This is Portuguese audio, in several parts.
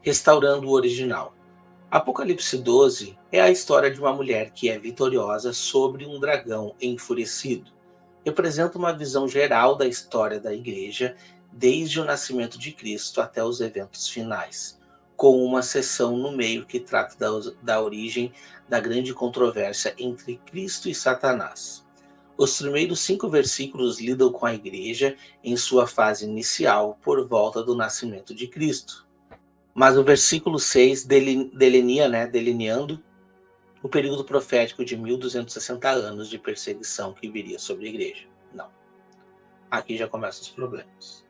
Restaurando o original. Apocalipse 12 é a história de uma mulher que é vitoriosa sobre um dragão enfurecido. Representa uma visão geral da história da igreja, desde o nascimento de Cristo até os eventos finais, com uma seção no meio que trata da origem da grande controvérsia entre Cristo e Satanás. Os primeiros 5 versículos lidam com a igreja em sua fase inicial, por volta do nascimento de Cristo. Mas o versículo 6 delineando o período profético de 1260 anos de perseguição que viria sobre a igreja. Não. Aqui já começam os problemas.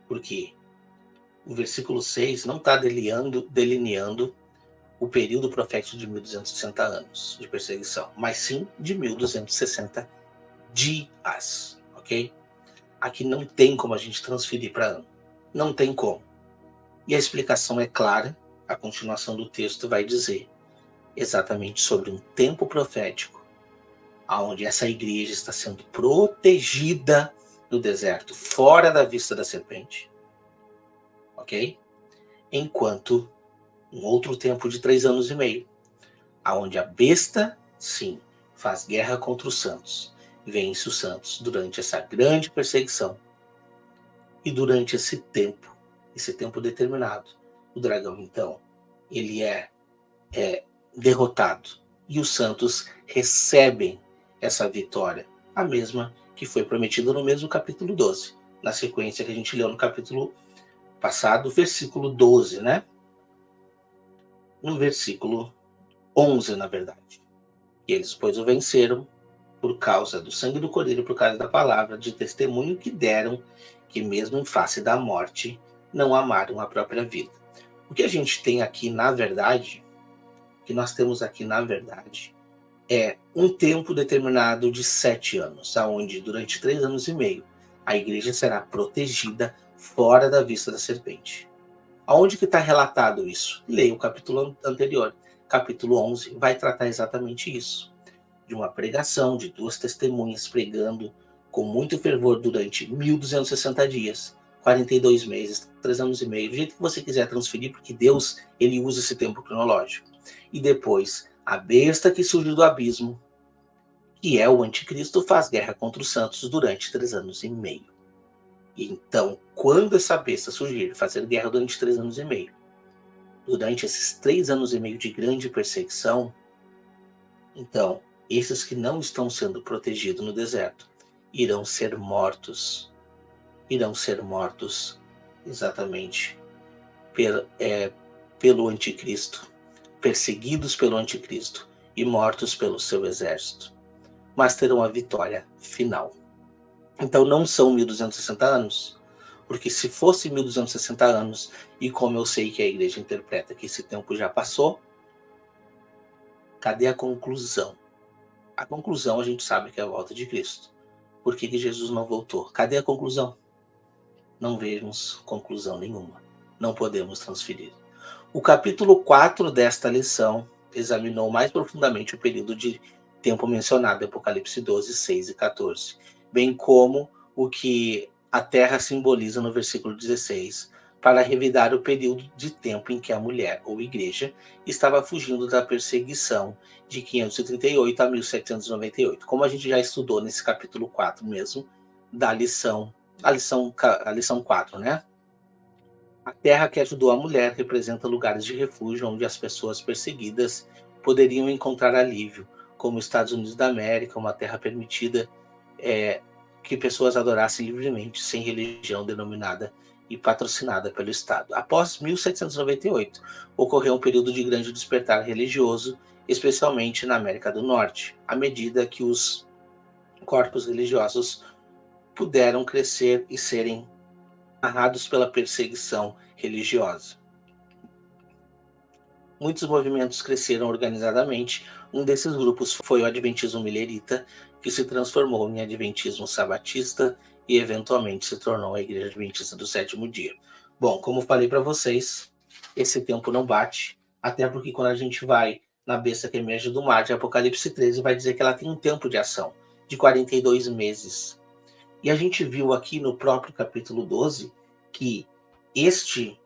Porque o versículo 6 não está delineando o período profético de 1260 anos de perseguição, mas sim de 1260 dias, ok? Aqui não tem como a gente transferir para ano. Não tem como. E a explicação é clara, a continuação do texto vai dizer exatamente sobre um tempo profético, onde essa igreja está sendo protegida no deserto, fora da vista da serpente, ok? Enquanto um outro tempo de 3 anos e meio, onde a besta, sim, faz guerra contra os santos, vence os santos durante essa grande perseguição. E durante esse tempo determinado, o dragão, então, ele é derrotado. E os santos recebem essa vitória, a mesma que foi prometida no mesmo capítulo 12, na sequência que a gente leu no capítulo passado, versículo 12, né? No versículo 11, na verdade. E eles, pois, o venceram por causa do sangue do cordeiro, por causa da palavra de testemunho que deram, que mesmo em face da morte, não amaram a própria vida. O que a gente tem aqui, na verdade, é um tempo determinado de 7 anos, onde durante 3 anos e meio a igreja será protegida fora da vista da serpente. Aonde que está relatado isso? Leia o capítulo anterior. Capítulo 11 vai tratar exatamente isso. De uma pregação de 2 testemunhas pregando com muito fervor durante 1260 dias, 42 meses, 3 anos e meio, do jeito que você quiser transferir, porque Deus, ele usa esse tempo cronológico. E depois, a besta que surge do abismo, que é o anticristo, faz guerra contra os santos durante 3 anos e meio. E então, quando essa besta surgir, fazer guerra durante 3 anos e meio, durante esses 3 anos e meio de grande perseguição, então, esses que não estão sendo protegidos no deserto irão ser mortos. Irão ser mortos exatamente pelo anticristo, perseguidos pelo anticristo e mortos pelo seu exército. Mas terão a vitória final. Então não são 1260 anos, porque se fosse 1260 anos, e como eu sei que a igreja interpreta que esse tempo já passou, cadê a conclusão? A conclusão a gente sabe que é a volta de Cristo. Por que Jesus não voltou? Cadê a conclusão? Não vemos conclusão nenhuma. Não podemos transferir. O capítulo 4 desta lição examinou mais profundamente o período de tempo mencionado em Apocalipse 12, 6 e 14, bem como o que a terra simboliza no versículo 16, para revidar o período de tempo em que a mulher, ou igreja, estava fugindo da perseguição de 538 a 1798, como a gente já estudou nesse capítulo 4 mesmo, da lição 4, né? A terra que ajudou a mulher representa lugares de refúgio onde as pessoas perseguidas poderiam encontrar alívio, como os Estados Unidos da América, uma terra permitida que pessoas adorassem livremente, sem religião denominada e patrocinada pelo Estado. Após 1798, ocorreu um período de grande despertar religioso, especialmente na América do Norte, à medida que os corpos religiosos puderam crescer e serem amarrados pela perseguição religiosa. Muitos movimentos cresceram organizadamente. Um desses grupos foi o Adventismo Milerita, que se transformou em Adventismo Sabatista e eventualmente se tornou a Igreja Adventista do Sétimo Dia. Bom, como falei para vocês, esse tempo não bate, até porque quando a gente vai na besta que emerge do mar de Apocalipse 13, vai dizer que ela tem um tempo de ação, de 42 meses. E a gente viu aqui no próprio capítulo 12 que este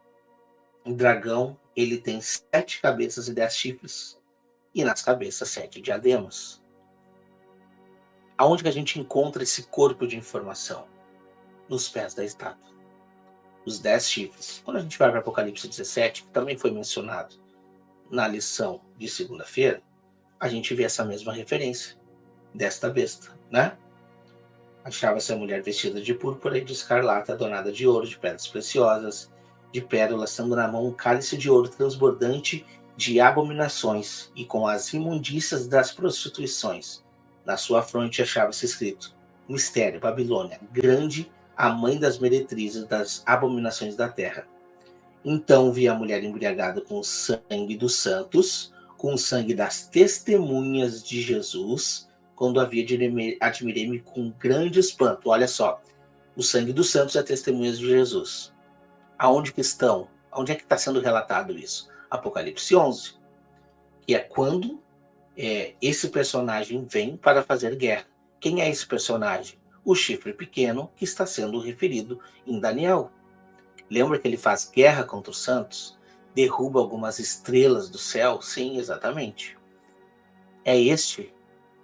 O dragão, ele tem 7 cabeças e 10 chifres, e nas cabeças 7 diademas. Aonde que a gente encontra esse corpo de informação? Nos pés da estátua. Os 10 chifres. Quando a gente vai para Apocalipse 17, que também foi mencionado na lição de segunda-feira, a gente vê essa mesma referência desta besta, né? Achava-se a mulher vestida de púrpura e de escarlata, adornada de ouro, de pedras preciosas, de pérolas, tendo na mão um cálice de ouro transbordante de abominações e com as imundícias das prostituições. Na sua fronte achava-se escrito: Mistério, Babilônia, grande, a mãe das meretrizes das abominações da terra. Então vi a mulher embriagada com o sangue dos santos, com o sangue das testemunhas de Jesus. Quando havia, admirei-me com grande espanto. Olha só, o sangue dos santos é testemunhas de Jesus. Aonde que estão? Onde é que está sendo relatado isso? Apocalipse 11, que é quando esse personagem vem para fazer guerra. Quem é esse personagem? O chifre pequeno que está sendo referido em Daniel. Lembra que ele faz guerra contra os santos? Derruba algumas estrelas do céu? Sim, exatamente. É este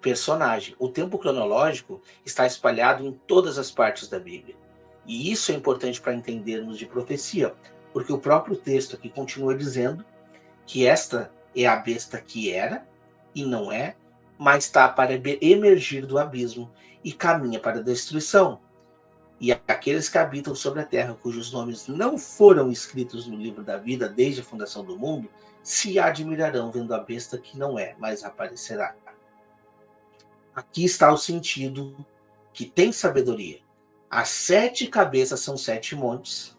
personagem. O tempo cronológico está espalhado em todas as partes da Bíblia. E isso é importante para entendermos de profecia, porque o próprio texto aqui continua dizendo que esta é a besta que era e não é, mas está para emergir do abismo e caminha para a destruição. E aqueles que habitam sobre a terra, cujos nomes não foram escritos no livro da vida desde a fundação do mundo, se admirarão vendo a besta que não é, mas aparecerá. Aqui está o sentido que tem sabedoria. As 7 cabeças são 7 montes,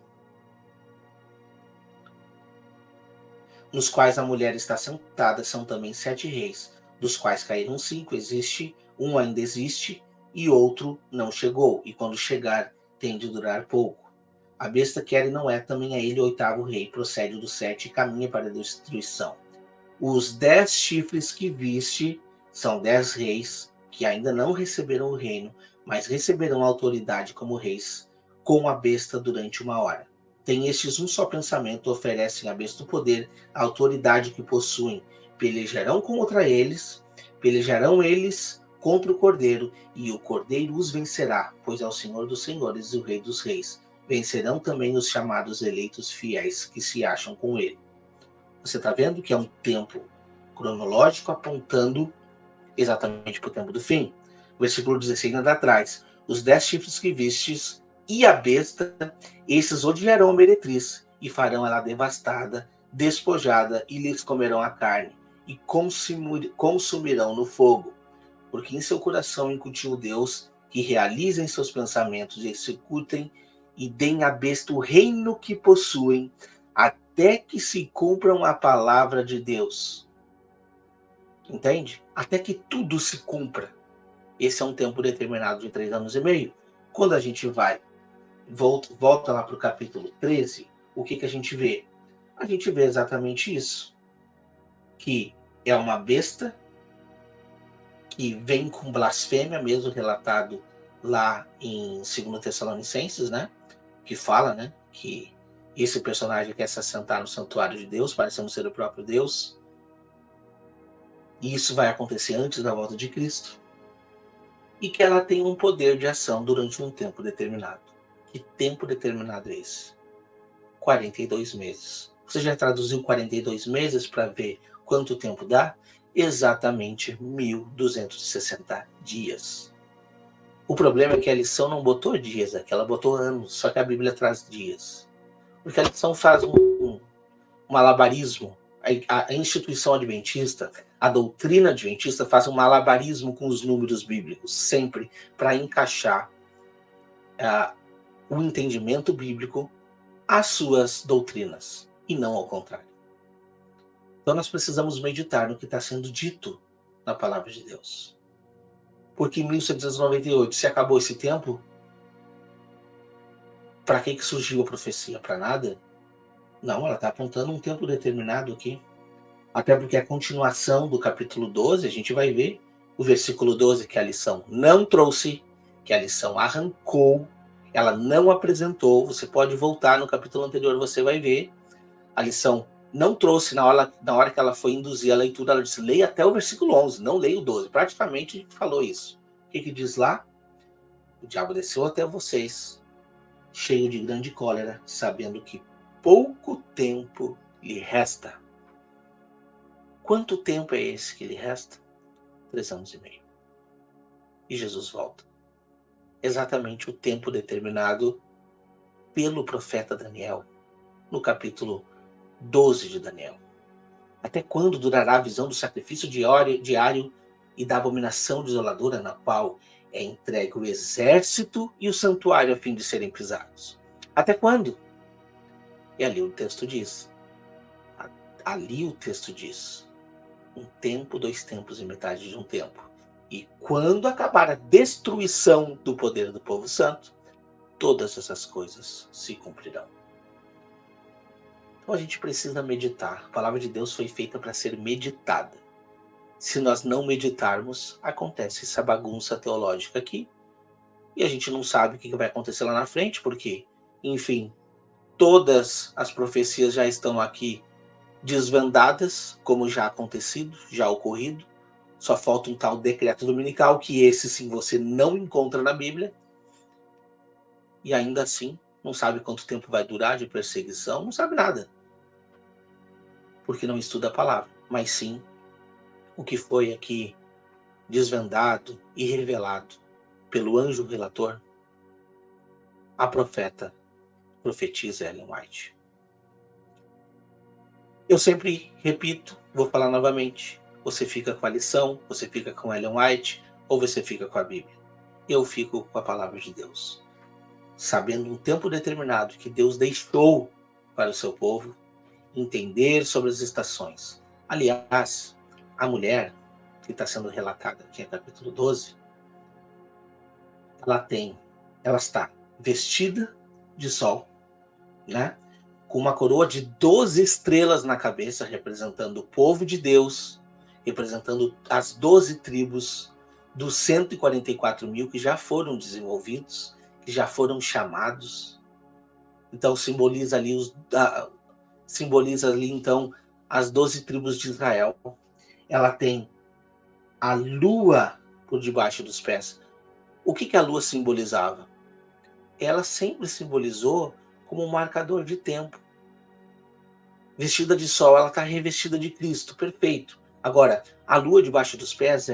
nos quais a mulher está sentada, são também 7 reis, dos quais caíram 5, um ainda existe, e outro não chegou, e quando chegar, tem de durar pouco. A besta que era e não é, também é ele o 8º rei, procede do 7 e caminha para a destruição. Os 10 chifres que viste são 10 reis, que ainda não receberam o reino, mas receberão autoridade como reis, com a besta durante 1 hora. Tem estes um só pensamento, oferecem à besta o poder, a autoridade que possuem, pelejarão contra eles, pelejarão eles contra o Cordeiro, e o Cordeiro os vencerá, pois é o Senhor dos senhores e o Rei dos reis. Vencerão também os chamados eleitos fiéis que se acham com ele. Você está vendo que é um tempo cronológico apontando exatamente para o tempo do fim. O versículo 16 ainda atrás. Os 10 chifres que vistes e a besta, esses odiarão a meretriz e farão ela devastada, despojada, e lhes comerão a carne e consumirão no fogo. Porque em seu coração incutiu Deus que realizem seus pensamentos e executem e deem à besta o reino que possuem, até que se cumpram a palavra de Deus. Entende? Até que tudo se cumpra. Esse é um tempo determinado de 3 anos e meio. Quando a gente volta lá para o capítulo 13, o que a gente vê? A gente vê exatamente isso. Que é uma besta que vem com blasfêmia, mesmo relatado lá em 2 Tessalonicenses, né? Que fala, né? Que esse personagem quer se assentar no santuário de Deus, parecendo ser o próprio Deus. E isso vai acontecer antes da volta de Cristo. E que ela tem um poder de ação durante um tempo determinado. Que tempo determinado é esse? 42 meses. Você já traduziu 42 meses para ver quanto tempo dá? Exatamente 1.260 dias. O problema é que a lição não botou dias aqui, ela botou anos, só que a Bíblia traz dias. Porque a lição faz um malabarismo. A instituição adventista, a doutrina adventista faz um malabarismo com os números bíblicos, sempre para encaixar o entendimento bíblico às suas doutrinas, e não ao contrário. Então nós precisamos meditar no que está sendo dito na palavra de Deus. Porque em 1798, se acabou esse tempo, para que surgiu a profecia? Para nada? Não, ela está apontando um tempo determinado aqui. Até porque a continuação do capítulo 12, a gente vai ver o versículo 12, que a lição não trouxe, que a lição arrancou, ela não apresentou. Você pode voltar no capítulo anterior, você vai ver. A lição não trouxe, na hora que ela foi induzir a leitura, ela disse, leia até o versículo 11, não leia o 12. Praticamente falou isso. O que diz lá? O diabo desceu até vocês, cheio de grande cólera, sabendo que pouco tempo lhe resta. Quanto tempo é esse que lhe resta? 3 anos e meio. E Jesus volta. Exatamente o tempo determinado pelo profeta Daniel, no capítulo 12 de Daniel. Até quando durará a visão do sacrifício diário e da abominação desoladora na qual é entregue o exército e o santuário a fim de serem pisados? Até quando? E ali o texto diz, um tempo, 2 tempos e metade de um tempo. E quando acabar a destruição do poder do povo santo, todas essas coisas se cumprirão. Então a gente precisa meditar. A palavra de Deus foi feita para ser meditada. Se nós não meditarmos, acontece essa bagunça teológica aqui. E a gente não sabe o que vai acontecer lá na frente, porque, enfim, todas as profecias já estão aqui desvendadas, como já acontecido, já ocorrido. Só falta um tal decreto dominical, que esse sim você não encontra na Bíblia. E ainda assim, não sabe quanto tempo vai durar de perseguição, não sabe nada. Porque não estuda a palavra, mas sim o que foi aqui desvendado e revelado pelo anjo relator, a profetisa Ellen White. Eu sempre repito, vou falar novamente, você fica com a lição, você fica com Ellen White, ou você fica com a Bíblia? Eu fico com a palavra de Deus. Sabendo um tempo determinado que Deus deixou para o seu povo entender sobre as estações. Aliás, a mulher que está sendo relatada aqui no capítulo 12, ela está vestida de sol, né? Com uma coroa de 12 estrelas na cabeça, representando o povo de Deus, representando as 12 tribos dos 144 mil que já foram desenvolvidos, que já foram chamados. Então simboliza ali então as 12 tribos de Israel. Ela tem a lua por debaixo dos pés. O que a lua simbolizava? Ela sempre simbolizou como um marcador de tempo. Vestida de sol, ela está revestida de Cristo, perfeito. Agora, a lua debaixo dos pés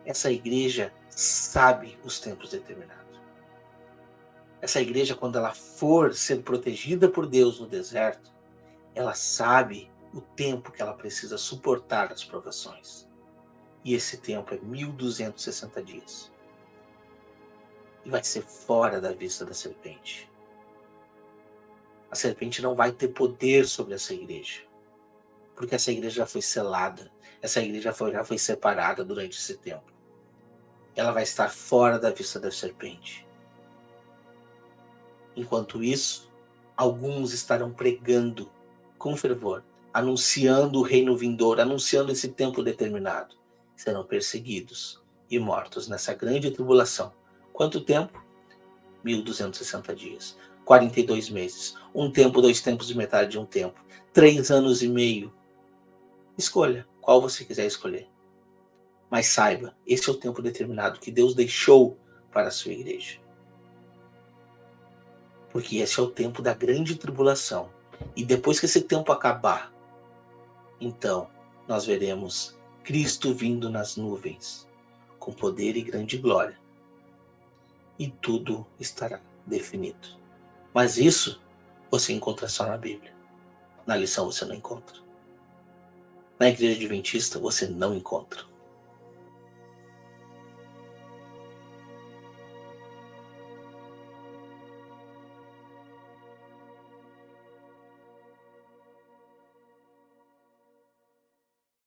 essa igreja sabe os tempos determinados. Essa igreja, quando ela for ser protegida por Deus no deserto, ela sabe o tempo que ela precisa suportar as provações. E esse tempo é 1260 dias. E vai ser fora da vista da serpente. A serpente não vai ter poder sobre essa igreja. Porque essa igreja já foi selada. Essa igreja já foi separada durante esse tempo. Ela vai estar fora da vista da serpente. Enquanto isso, alguns estarão pregando com fervor, anunciando o reino vindouro, anunciando esse tempo determinado. Serão perseguidos e mortos nessa grande tribulação. Quanto tempo? 1260 dias. 42 meses. Um tempo, 2 tempos e metade de um tempo. 3 anos e meio. Escolha qual você quiser escolher. Mas saiba, esse é o tempo determinado que Deus deixou para a sua igreja. Porque esse é o tempo da grande tribulação. E depois que esse tempo acabar, então nós veremos Cristo vindo nas nuvens, com poder e grande glória. E tudo estará definido. Mas isso você encontra só na Bíblia. Na lição você não encontra. Na igreja adventista você não encontra.